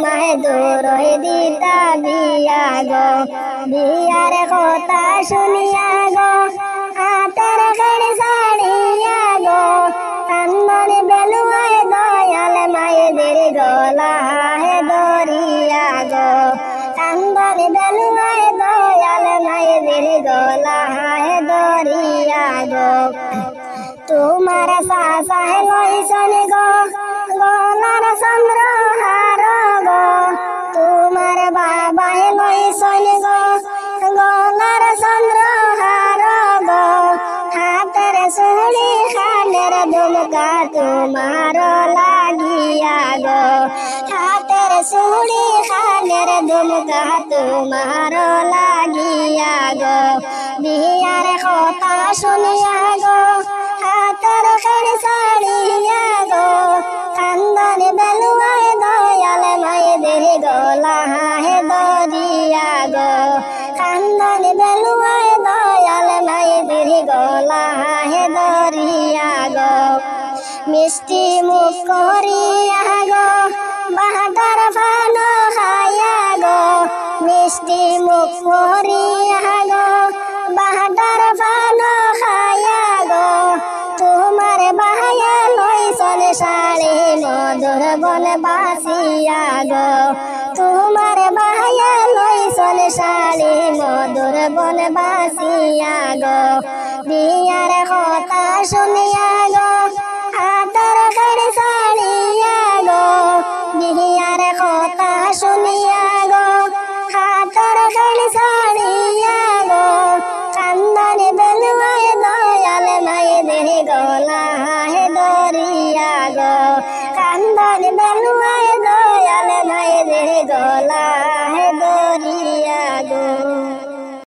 তোমায় দূর দিতা বিয়া গো বিয়ার কথা শুনিয়া গো হাতের ঘড়ি ছাড়িয়া গো কান্দন বেলুয়ায় দয়াল মায়েদের গলা হে দরিয়া গো কান্দন বেলুয়ায় দয়াল মায়েদের গলা হে দরিয়া গো তোমার সাসায় লইছন গো গলার চন্দ্রহার গো তোমার বাবায় লইছন গো গলার চন্দ্রহার গো হাতের চুড়ি খানের দুমকা তোমার লাগিয়া গো হাতের চুড়ি খানের দুমকা তোমার লাগিয়া গো বিয়ার কথা শুনিয়া গো হাতের ঘড়ি ছাড়িয়া গো কান্দন বেলুয়ায় দয়াল মায়েদের গলা হে দরিয়া গো কান্দন বেলুয়ায় দয়াল মায়েদের গলা হে দরিয়া গো মিষ্টি মুখ করিয়া গো বাহাদুর ফান খাইয়া গো মিষ্টি মুখ করিয়া গো বাহাদুর ফান খাইয়া গো তোমার বাহায়া লইছন শাড়ি মধুর বন বাসিয়া গো তোমার বাহায়া লইছন শাড়ি মধুর বন বাসিয়া গো বিয়ার কথা শুনিয়া গো